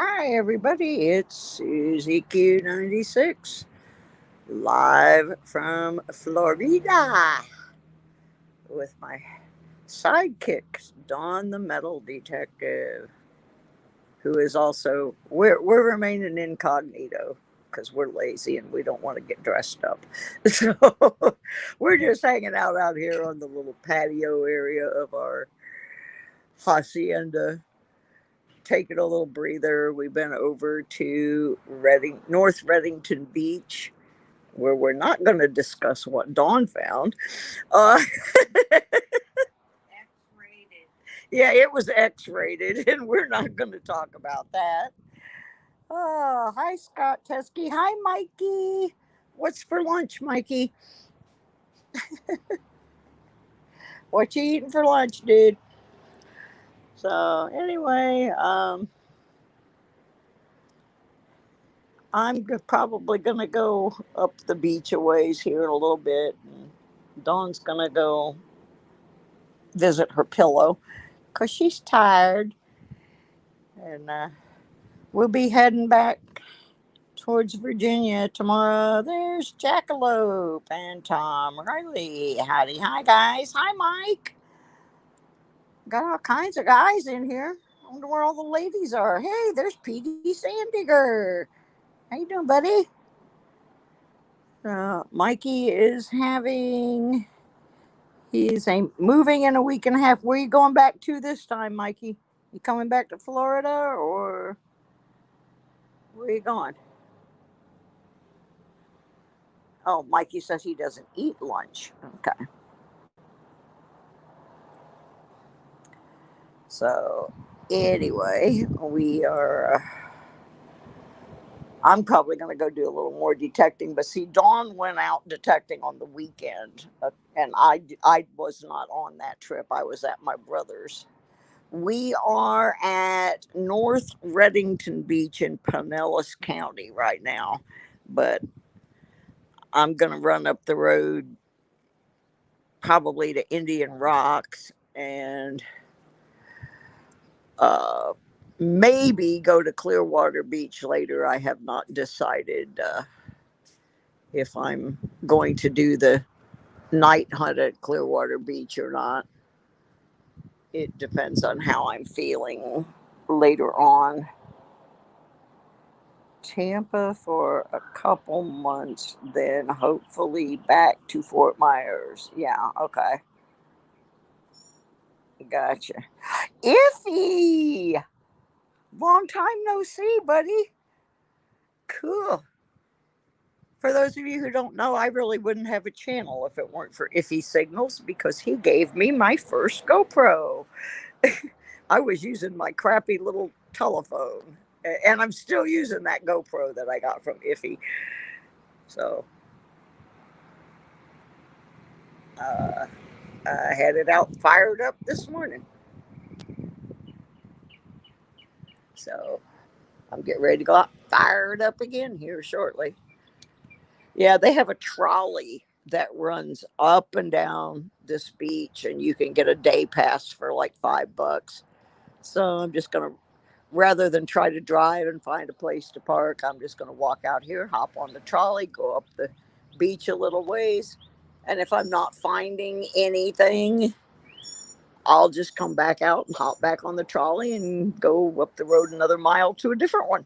Hi, everybody. It's Susie Q96, live from Florida with my sidekick, Dawn the Metal Detective, who is also, we're remaining incognito because we're lazy and we don't want to get dressed up. So we're just hanging out here on the little patio area of our hacienda, taking a little breather. We've been over to North Reddington Beach, where we're not going to discuss what Dawn found. Uh, yeah, it was X-rated, and we're not going to talk about that. Oh, hi, Scott Teskey. Hi, Mikey. What's for lunch, Mikey? What you eating for lunch, dude? So anyway, probably gonna go up the beach a ways here in a little bit. And Dawn's gonna go visit her pillow because she's tired, and we'll be heading back towards Virginia tomorrow. There's Jackalope and Tom Riley. Howdy, hi guys. Hi, Mike. Got all kinds of guys in here. I wonder where all the ladies are. Hey, there's Petey Sandiger. How you doing, buddy? Mikey is having. He's moving in a week and a half. Where are you going back to this time, Mikey? You coming back to Florida or where are you going? Oh, Mikey says he doesn't eat lunch. Okay. So, anyway, we are. I'm probably going to go do a little more detecting, but see, Dawn went out detecting on the weekend, and I was not on that trip. I was at my brother's. We are at North Reddington Beach in Pinellas County right now, but I'm going to run up the road probably to Indian Rocks and uh, maybe go to Clearwater Beach later. I have not decided if I'm going to do the night hunt at Clearwater Beach or not. It depends on how I'm feeling later on. Tampa for a couple months, then hopefully back to Fort Myers. Yeah, okay. Gotcha. Iffy! Long time no see, buddy. Cool. For those of you who don't know, I really wouldn't have a channel if it weren't for Iffy Signals because he gave me my first GoPro. I was using my crappy little telephone, and I'm still using that GoPro that I got from Iffy. So uh, I had it out fired up this morning. So I'm getting ready to go out fired up again here shortly. Yeah, they have a trolley that runs up and down this beach, and you can get a day pass for like $5. So I'm just gonna, rather than try to drive and find a place to park, I'm just gonna walk out here, hop on the trolley, go up the beach a little ways, and if I'm not finding anything, I'll just come back out and hop back on the trolley and go up the road another mile to a different one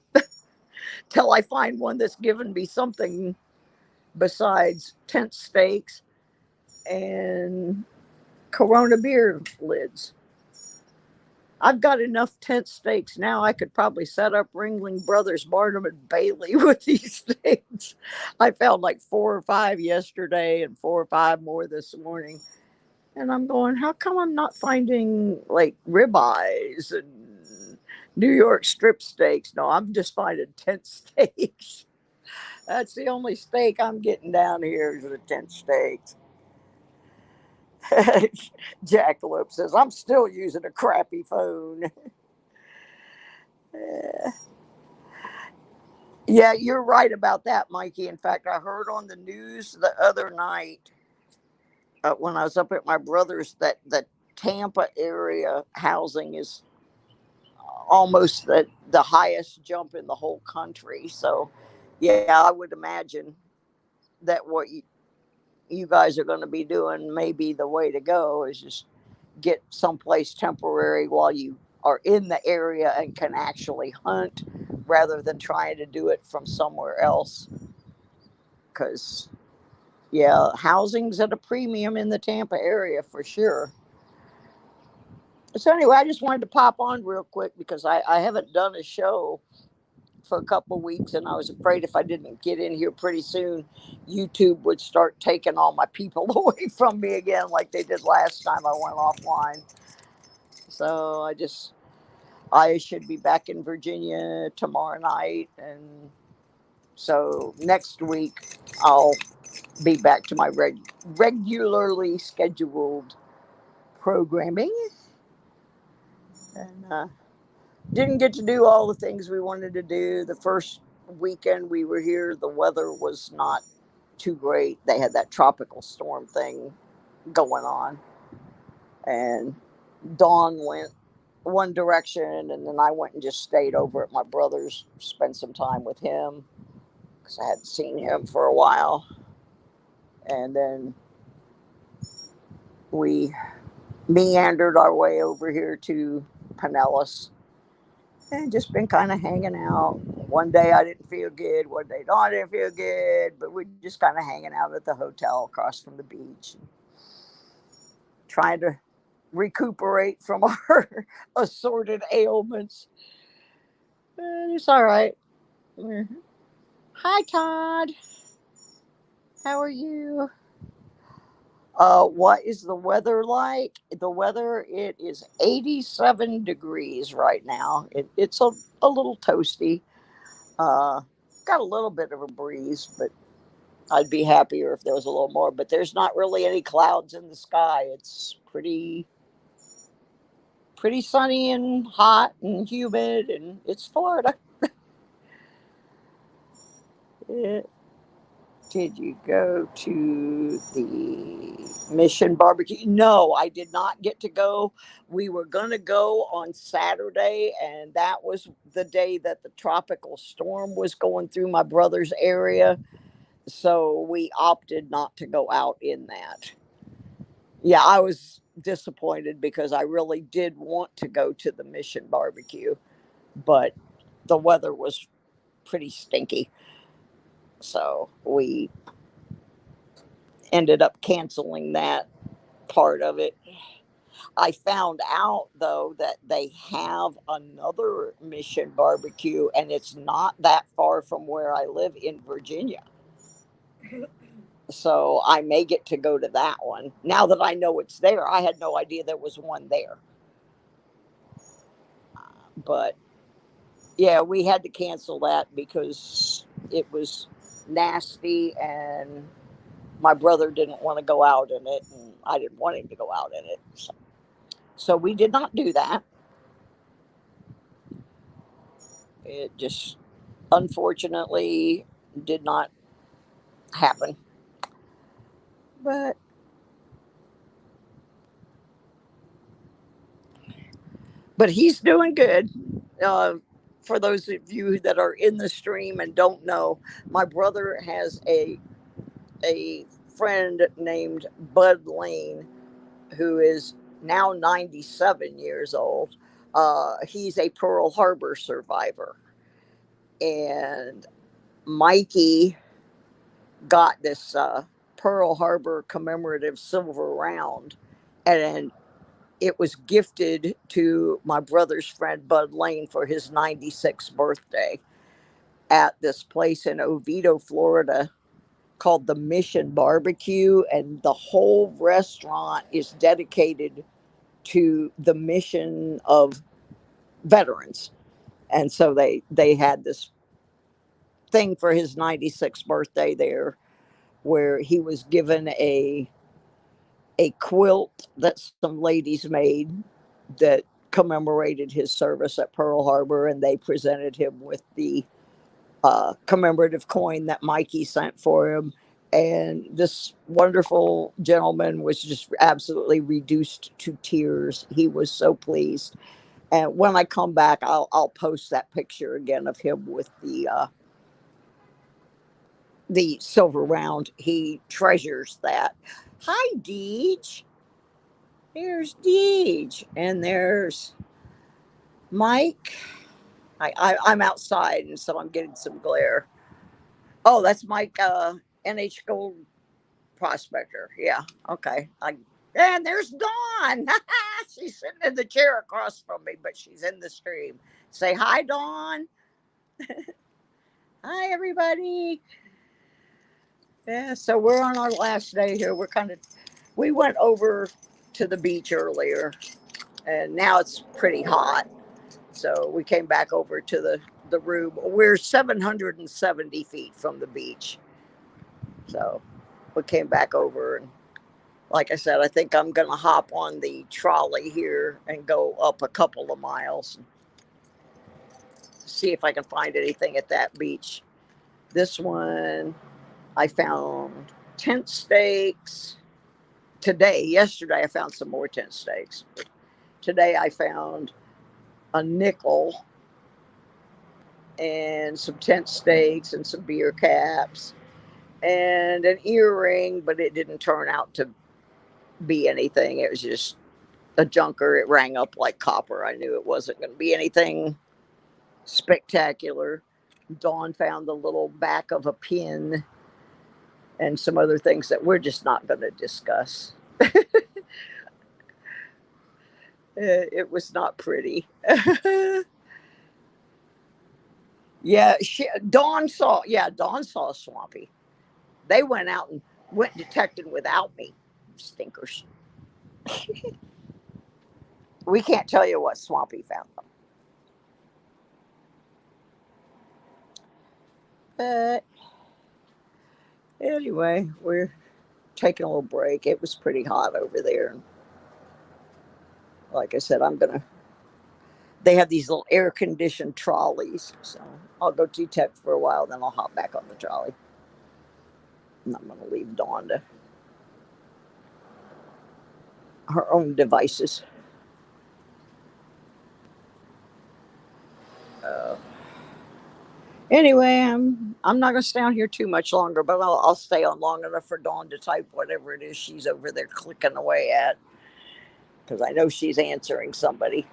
till I find one that's given me something besides tent stakes and Corona beer lids. I've got enough tent stakes now. I could probably set up Ringling Brothers, Barnum and Bailey with these things. I found like 4 or 5 yesterday and 4 or 5 more this morning. And I'm going, how come I'm not finding like ribeyes and New York strip steaks? No, I'm just finding tent steaks. That's the only steak I'm getting down here is the tent steaks. Jackalope says, I'm still using a crappy phone. Yeah, you're right about that, Mikey. In fact, I heard on the news the other night when I was up at my brother's that the Tampa area housing is almost the highest jump in the whole country. So, yeah, I would imagine that what you guys are going to be doing may be the way to go is just get someplace temporary while you are in the area and can actually hunt rather than trying to do it from somewhere else. Because, yeah, housing's at a premium in the Tampa area for sure. So, anyway, I just wanted to pop on real quick because I haven't done a show for a couple of weeks, and I was afraid if I didn't get in here pretty soon, YouTube would start taking all my people away from me again, like they did last time I went offline. So I should be back in Virginia tomorrow night, and so next week I'll be back to my regularly scheduled programming, and didn't get to do all the things we wanted to do. The first weekend we were here, the weather was not too great. They had that tropical storm thing going on, and Dawn went one direction, and then I went and just stayed over at my brother's, spent some time with him because I hadn't seen him for a while. And then we meandered our way over here to Pinellas and just been kind of hanging out. One day I didn't feel good, one day Dawn didn't feel good, but we're just kind of hanging out at the hotel across from the beach, trying to recuperate from our assorted ailments. And it's all right. Hi, Todd. How are you? What is the weather like? The weather, it is 87 degrees right now. It's a little toasty. Uh, got a little bit of a breeze, but I'd be happier if there was a little more. But there's not really any clouds in the sky. It's pretty sunny and hot and humid, and it's Florida. It, did you go to the Mission Barbecue? No, I did not get to go. We were going to go on Saturday, and that was the day that the tropical storm was going through my brother's area. So we opted not to go out in that. Yeah, I was disappointed because I really did want to go to the Mission Barbecue, but the weather was pretty stinky. So we ended up canceling that part of it. I found out though that they have another Mission Barbecue, and it's not that far from where I live in Virginia. So I may get to go to that one. Now that I know it's there, I had no idea there was one there. But yeah, we had to cancel that because it was nasty, and my brother didn't want to go out in it, and I didn't want him to go out in it. So we did not do that. It just unfortunately did not happen. But he's doing good. Uh, for those of you that are in the stream and don't know, my brother has a friend named Bud Lane who is now 97 years old. He's a Pearl Harbor survivor, and Mikey got this Pearl Harbor commemorative silver round, and it was gifted to my brother's friend Bud Lane for his 96th birthday at this place in Oviedo, Florida called the Mission Barbecue, and the whole restaurant is dedicated to the mission of veterans. And so they had this thing for his 96th birthday there where he was given a quilt that some ladies made that commemorated his service at Pearl Harbor, and they presented him with the commemorative coin that Mikey sent for him. And this wonderful gentleman was just absolutely reduced to tears. He was so pleased. And when I come back, I'll post that picture again of him with the silver round. He treasures that. Hi, Deej. There's Deej, and there's Mike. I'm outside, and so I'm getting some glare. Oh, that's Mike, NH Gold Prospector. Yeah, okay. And there's Dawn. She's sitting in the chair across from me, but she's in the stream. Say hi, Dawn. Hi, everybody. Yeah, so we're on our last day here. We went over to the beach earlier, and now it's pretty hot. So we came back over to the room. We're 770 feet from the beach. So we came back over, and like I said, I think I'm going to hop on the trolley here and go up a couple of miles and see if I can find anything at that beach. This one, I found tent stakes. Yesterday, I found some more tent stakes. Today, I found a nickel and some tent stakes and some beer caps and an earring, but it didn't turn out to be anything. It was just a junker. It rang up like copper. I knew it wasn't going to be anything spectacular. Dawn found the little back of a pin and some other things that we're just not going to discuss. It was not pretty. Yeah, Dawn saw Swampy. They went out and went detecting without me. Stinkers. We can't tell you what Swampy found them. But anyway, we're taking a little break. It was pretty hot over there. And like I said, they have these little air conditioned trolleys. So I'll go detect for a while, then I'll hop back on the trolley. And I'm going to leave Dawn to her own devices. Anyway, I'm not going to stay on here too much longer, but I'll stay on long enough for Dawn to type whatever it is she's over there clicking away at, because I know she's answering somebody.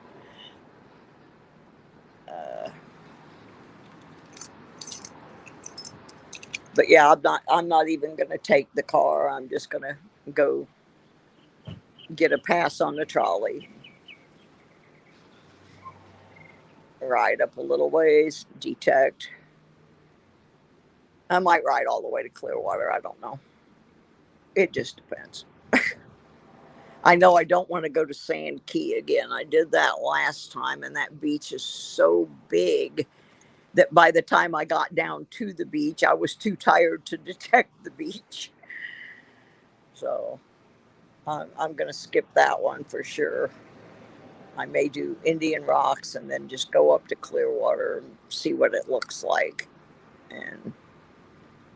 But yeah, I'm not even going to take the car. I'm just going to go get a pass on the trolley, ride up a little ways, detect. I might ride all the way to Clearwater. I don't know. It just depends. I know I don't want to go to Sand Key again. I did that last time, and that beach is so big that by the time I got down to the beach, I was too tired to detect the beach. So I'm going to skip that one for sure. I may do Indian Rocks and then just go up to Clearwater and see what it looks like. And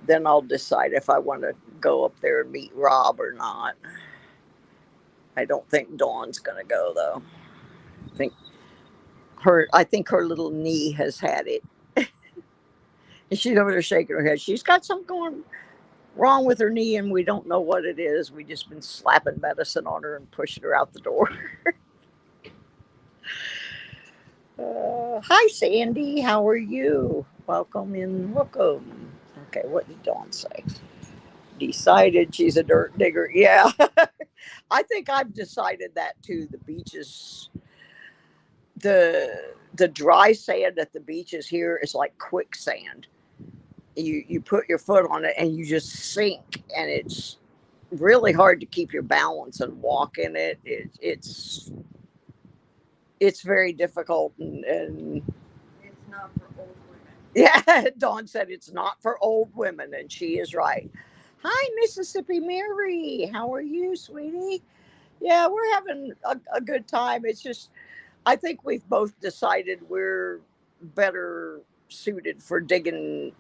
then I'll decide if I want to go up there and meet Rob or not. I don't think Dawn's going to go, though. I think her little knee has had it. And she's over there shaking her head. She's got something going wrong with her knee, and we don't know what it is. We just been slapping medicine on her and pushing her out the door. Hi, Sandy. How are you? Welcome in. Welcome. Okay, what did Dawn say? Decided she's a dirt digger. Yeah. I think I've decided that too. The beaches, the dry sand at the beaches here is like quicksand. You put your foot on it and you just sink, and it's really hard to keep your balance and walk in it. It's very difficult, and it's not for old women. Yeah, Dawn said it's not for old women, and she is right. Hi, Mississippi Mary. How are you, sweetie? Yeah, we're having a good time. It's just, I think we've both decided we're better suited for digging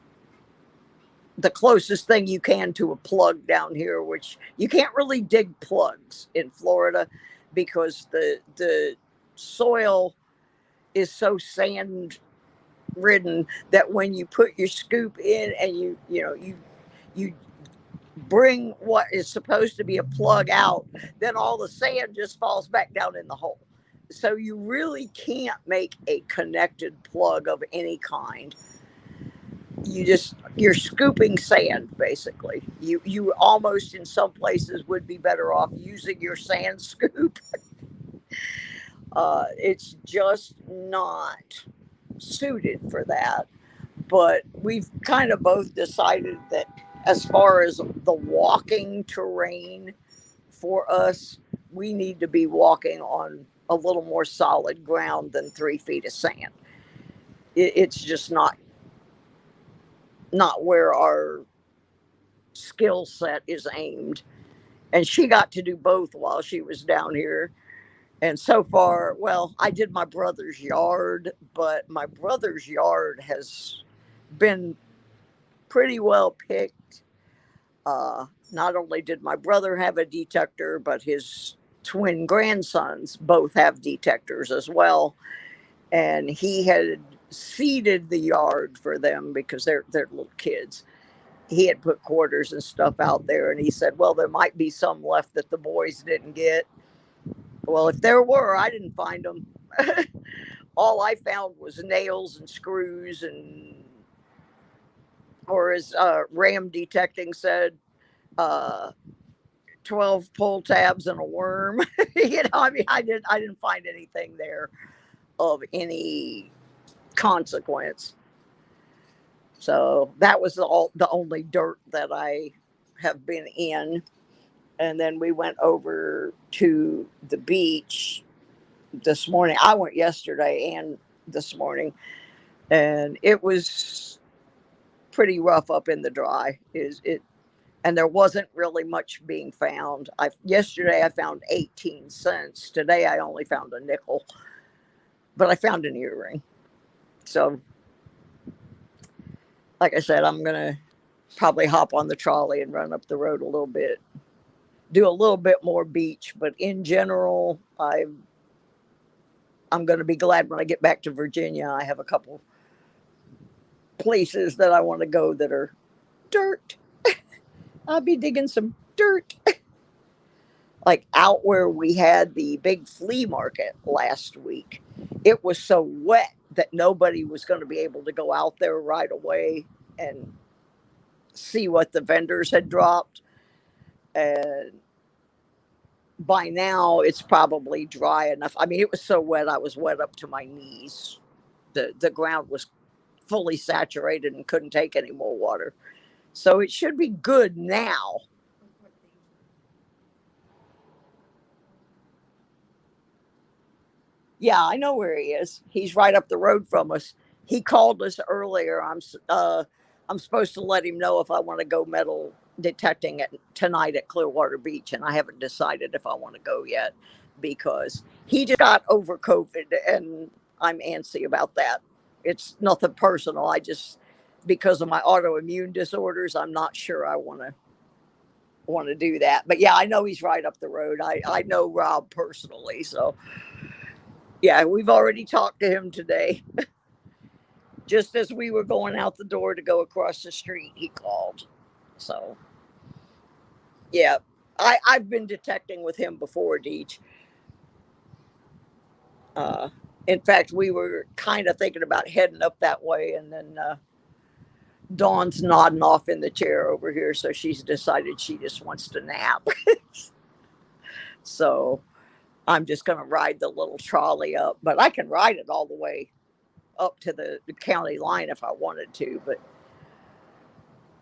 the closest thing you can to a plug down here, which you can't really dig plugs in Florida because the soil is so sand ridden that when you put your scoop in and you bring what is supposed to be a plug out, then all the sand just falls back down in the hole. So you really can't make a connected plug of any kind. You're scooping sand basically. You almost in some places would be better off using your sand scoop. It's just not suited for that. But we've kind of both decided that as far as the walking terrain for us, we need to be walking on a little more solid ground than 3 feet of sand. It's just not where our skill set is aimed. And she got to do both while she was down here. And so far, well, I did my brother's yard, but my brother's yard has been pretty well picked. Not only did my brother have a detector, but his twin grandsons both have detectors as well. And he had seeded the yard for them because they're little kids. He had put quarters and stuff out there, and he said, "Well, there might be some left that the boys didn't get." Well, if there were, I didn't find them. All I found was nails and screws, and, or as Ram Detecting said, uh, 12 pull tabs and a worm. I mean, I didn't find anything there of any consequence. So that was the only dirt that I have been in. And then we went over to the beach this morning. I went yesterday and this morning, and it was pretty rough up in the dry. Is it? And there wasn't really much being found. Yesterday I found 18 cents. Today I only found a nickel, but I found an earring. So, like I said, I'm gonna probably hop on the trolley and run up the road a little bit, do a little bit more beach. But in general, I'm going to be glad when I get back to Virginia. I have a couple places that I want to go that are dirt. I'll be digging some dirt. Like out where we had the big flea market last week, it was so wet that nobody was going to be able to go out there right away and see what the vendors had dropped. And by now, it's probably dry enough. I mean, it was so wet, I was wet up to my knees. The ground was fully saturated and couldn't take any more water. So it should be good now. Yeah, I know where he is. He's right up the road from us. He called us earlier. I'm supposed to let him know if I want to go metal detecting at tonight at Clearwater Beach, and I haven't decided if I want to go yet because he just got over COVID, and I'm antsy about that. It's nothing personal. I just because of my autoimmune disorders, I'm not sure I want to do that. But yeah, I know he's right up the road. I know Rob personally, so yeah, we've already talked to him today. Just as we were going out the door to go across the street, he called. So yeah, I've been detecting with him before, Deej. Uh, in fact, we were kind of thinking about heading up that way, and then Dawn's nodding off in the chair over here, so she's decided she just wants to nap. So I'm just going to ride the little trolley up, but I can ride it all the way up to the county line if I wanted to.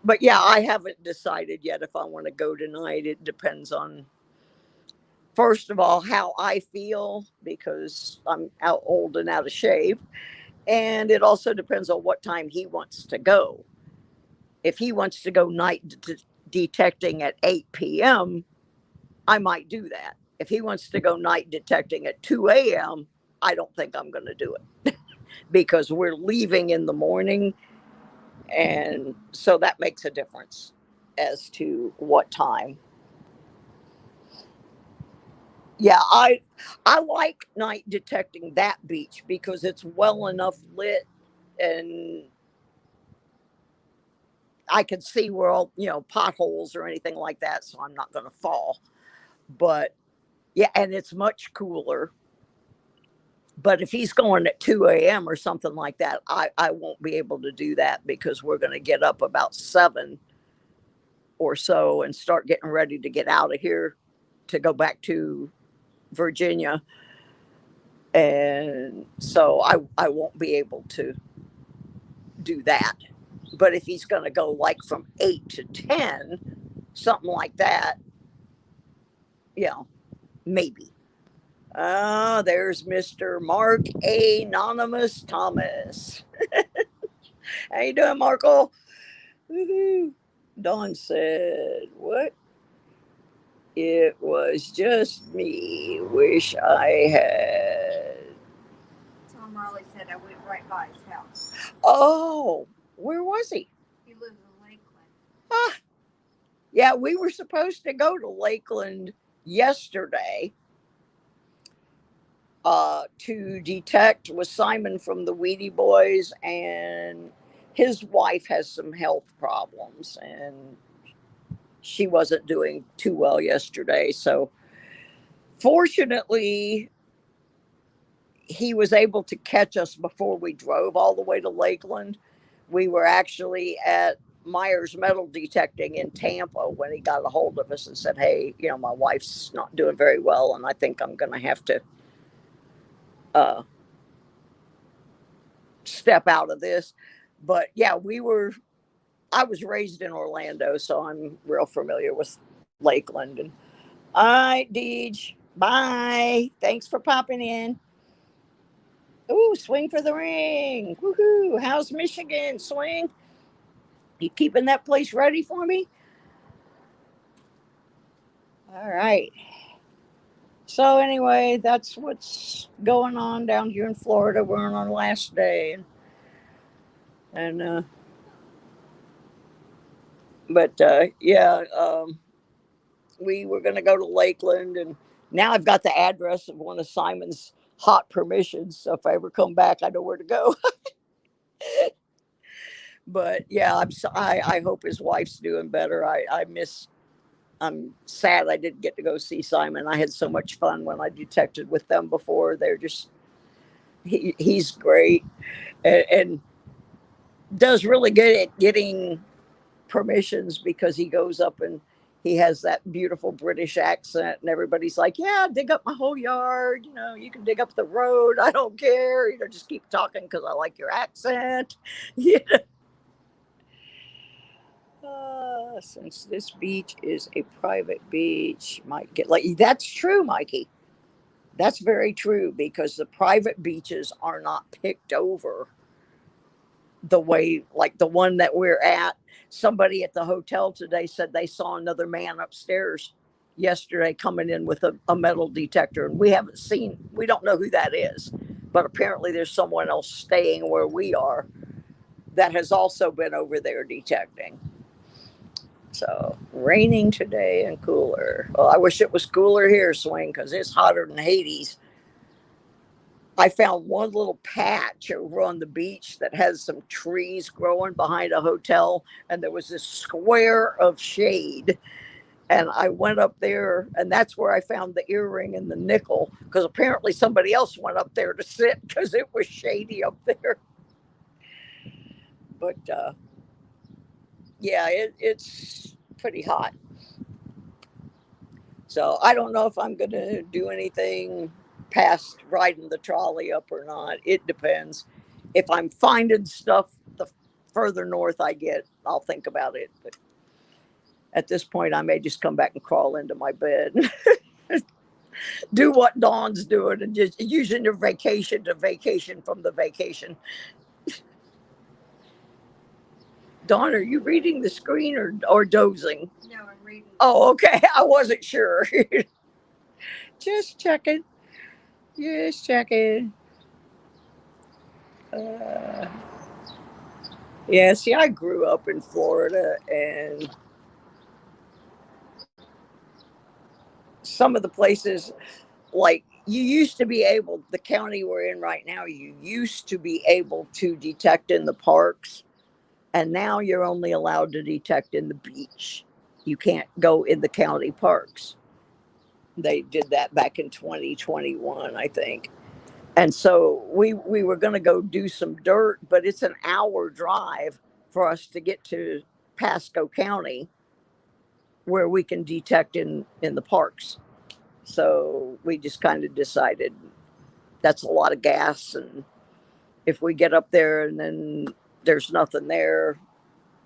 But yeah, I haven't decided yet if I want to go tonight. It depends on, first of all, how I feel because I'm out old and out of shape, and it also depends on what time he wants to go. If he wants to go detecting at 8 p.m., I might do that. If he wants to go night detecting at 2 a.m., I don't think I'm going to do it because we're leaving in the morning. And so that makes a difference as to what time. Yeah, I like night detecting that beach because it's well enough lit, and I can see where all, potholes or anything like that, so I'm not going to fall. But yeah, and it's much cooler. But if he's going at 2 a.m. or something like that, I won't be able to do that because we're going to get up about 7 or so and start getting ready to get out of here to go back to Virginia. And so I won't be able to do that. But if he's going to go like from 8 to 10, something like that, you know, maybe. There's Mr. Mark Anonymous Thomas. How you doing, Markle? Woohoo. Dawn said, "What? It was just me. Wish I had." Tom Raleigh said I went right by his house. Oh, where was he? He lives in Lakeland. Ah, yeah, we were supposed to go to Lakeland yesterday to detect with Simon from the Weedy Boys, and his wife has some health problems, and she wasn't doing too well yesterday. So, fortunately, he was able to catch us before we drove all the way to Lakeland. We were actually at Myers Metal Detecting in Tampa when he got a hold of us and said, "Hey, my wife's not doing very well, and I think I'm going to have to uh, step out of this." But yeah, I was raised in Orlando, so I'm real familiar with Lakeland. And all right, Deej, bye. Thanks for popping in. Ooh, swing for the ring. Woohoo. How's Michigan? Swing. You keeping that place ready for me? All right. So anyway, that's what's going on down here in Florida. We're on our last day, and but yeah, we were going to go to Lakeland, and now I've got the address of one of Simon's hot permissions. So if I ever come back, I know where to go. But yeah, I hope his wife's doing better. I'm sad I didn't get to go see Simon. I had so much fun when I detected with them before. They're just he's great, and does really good at getting permissions because he goes up and he has that beautiful British accent, and everybody's like, "Yeah, dig up my whole yard. You can dig up the road. I don't care. Just keep talking because I like your accent." Yeah. Since this beach is a private beach, might get like that's true, Mikey. That's very true because the private beaches are not picked over the way, like the one that we're at. Somebody at the hotel today said they saw another man upstairs yesterday coming in with a metal detector, and we don't know who that is, but apparently there's someone else staying where we are that has also been over there detecting. So raining today and cooler. Well, I wish it was cooler here, Swing, because it's hotter than Hades. I found one little patch over on the beach that has some trees growing behind a hotel, and there was this square of shade. And I went up there, and that's where I found the earring and the nickel, because apparently somebody else went up there to sit because it was shady up there. But yeah, it's pretty hot. So I don't know if I'm going to do anything past riding the trolley up or not. It depends. If I'm finding stuff the further north I get, I'll think about it. But at this point, I may just come back and crawl into my bed, do what Dawn's doing, and just using your vacation to vacation from the vacation. Dawn, are you reading the screen or dozing? No, I'm reading. Oh, okay. I wasn't sure. Just checking. Just checking. Uh, Yeah, see, I grew up in Florida, and some of the places, like you used to be able, the county we're in right now, you used to be able to detect in the parks, and now you're only allowed to detect in the beach. You can't go in the county parks. They did that back in 2021, I think. And so we were going to go do some dirt, but it's an hour drive for us to get to Pasco County where we can detect in the parks. So we just kind of decided that's a lot of gas, and if we get up there and then there's nothing there,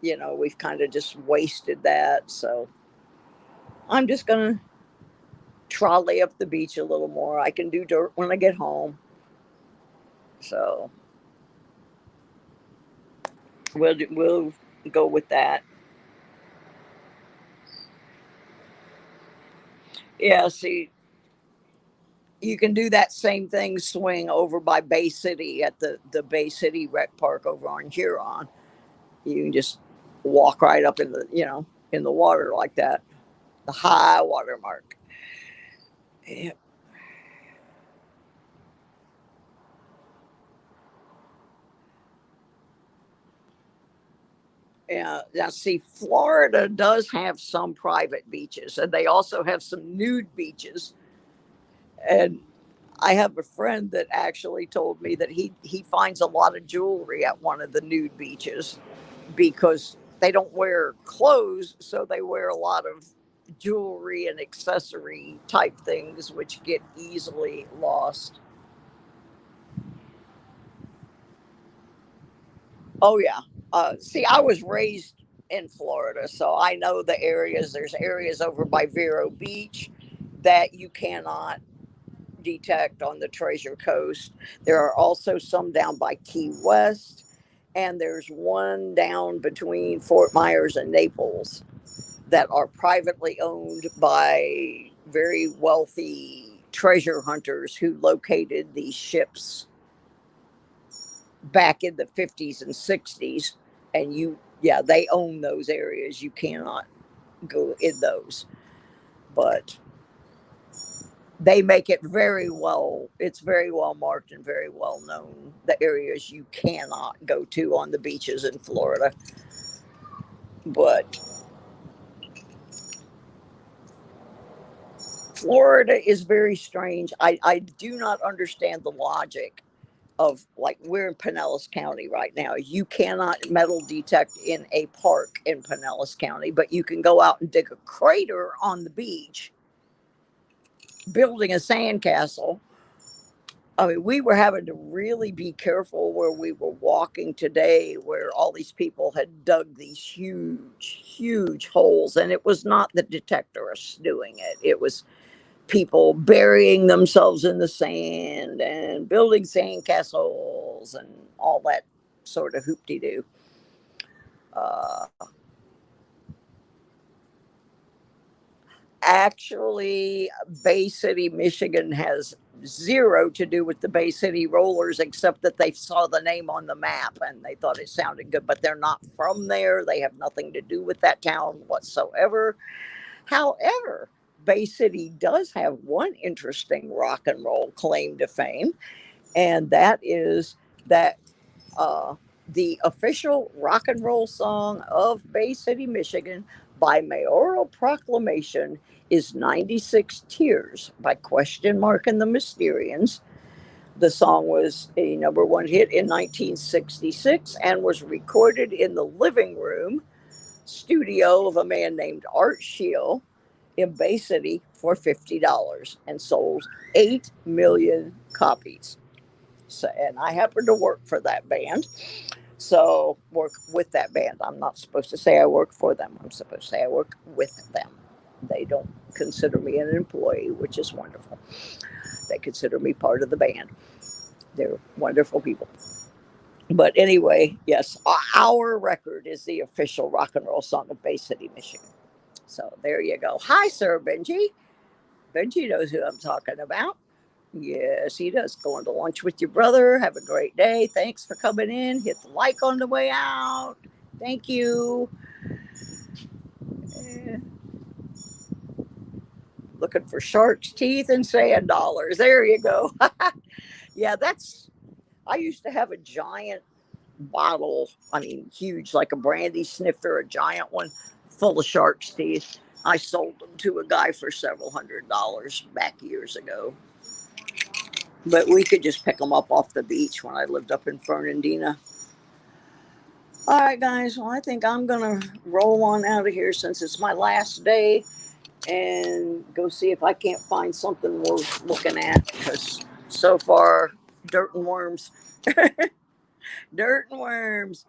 we've kind of just wasted that. So I'm just going to trolley up the beach a little more. I can do dirt when I get home. So we'll go with that. Yeah, see, you can do that same thing, swing over by Bay City at the Bay City Rec Park over on Huron. You can just walk right up in the water like that, the high water mark. Yeah. Yeah. Now, see, Florida does have some private beaches, and they also have some nude beaches. And I have a friend that actually told me that he finds a lot of jewelry at one of the nude beaches because they don't wear clothes, so they wear a lot of jewelry and accessory type things, which get easily lost. Oh yeah. See, I was raised in Florida, so I know the areas. There's areas over by Vero Beach that you cannot detect on the Treasure Coast. There are also some down by Key West, and there's one down between Fort Myers and Naples that are privately owned by very wealthy treasure hunters who located these ships back in the 50s and 60s. And yeah, they own those areas. You cannot go in those. But they make it very well, it's very well marked and very well known, the areas you cannot go to on the beaches in Florida. But Florida is very strange. I do not understand the logic of, like, we're in Pinellas County right now. You cannot metal detect in a park in Pinellas County, but you can go out and dig a crater on the beach, building a sandcastle. I mean, we were having to really be careful where we were walking today, where all these people had dug these huge, huge holes. And it was not the detectorists doing it, it was people burying themselves in the sand and building sandcastles and all that sort of hoop-de-doo. Uh, Actually, Bay City, Michigan has zero to do with the Bay City Rollers, except that they saw the name on the map and they thought it sounded good, but they're not from there. They have nothing to do with that town whatsoever. However, Bay City does have one interesting rock and roll claim to fame, and that is that uh, the official rock and roll song of Bay City, Michigan, by mayoral proclamation is 96 Tears by Question Mark and the Mysterians. The song was a number one hit in 1966 and was recorded in the living room studio of a man named Art Scheel in Bay City for $50 and sold 8 million copies. So, and I happen to work for that band. So, work with that band. I'm not supposed to say I work for them. I'm supposed to say I work with them. They don't consider me an employee, which is wonderful. They consider me part of the band. They're wonderful people. But anyway, yes, our record is the official rock and roll song of Bay City, Michigan. So there you go. Hi, Sir Benji. Benji knows who I'm talking about. Yes, he does. Going to lunch with your brother. Have a great day. Thanks for coming in. Hit the like on the way out. Thank you. Eh, Looking for shark's teeth and sand dollars. There you go. Yeah, I used to have a giant bottle. I mean, huge, like a brandy snifter, a giant one full of shark's teeth. I sold them to a guy for several $100s back years ago. But we could just pick them up off the beach when I lived up in Fernandina. All right, guys. Well, I think I'm going to roll on out of here since it's my last day and go see if I can't find something worth looking at because so far, dirt and worms. Dirt and worms.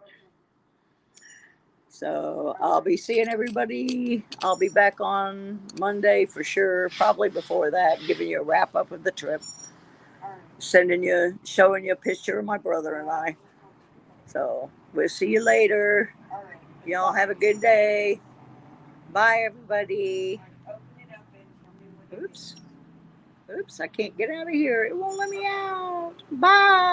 So I'll be seeing everybody. I'll be back on Monday for sure. Probably before that, giving you a wrap up of the trip, showing you a picture of my brother and I. So we'll see you later. Y'all have a good day. Bye, everybody. Oops. Oops, I can't get out of here. It won't let me out. Bye.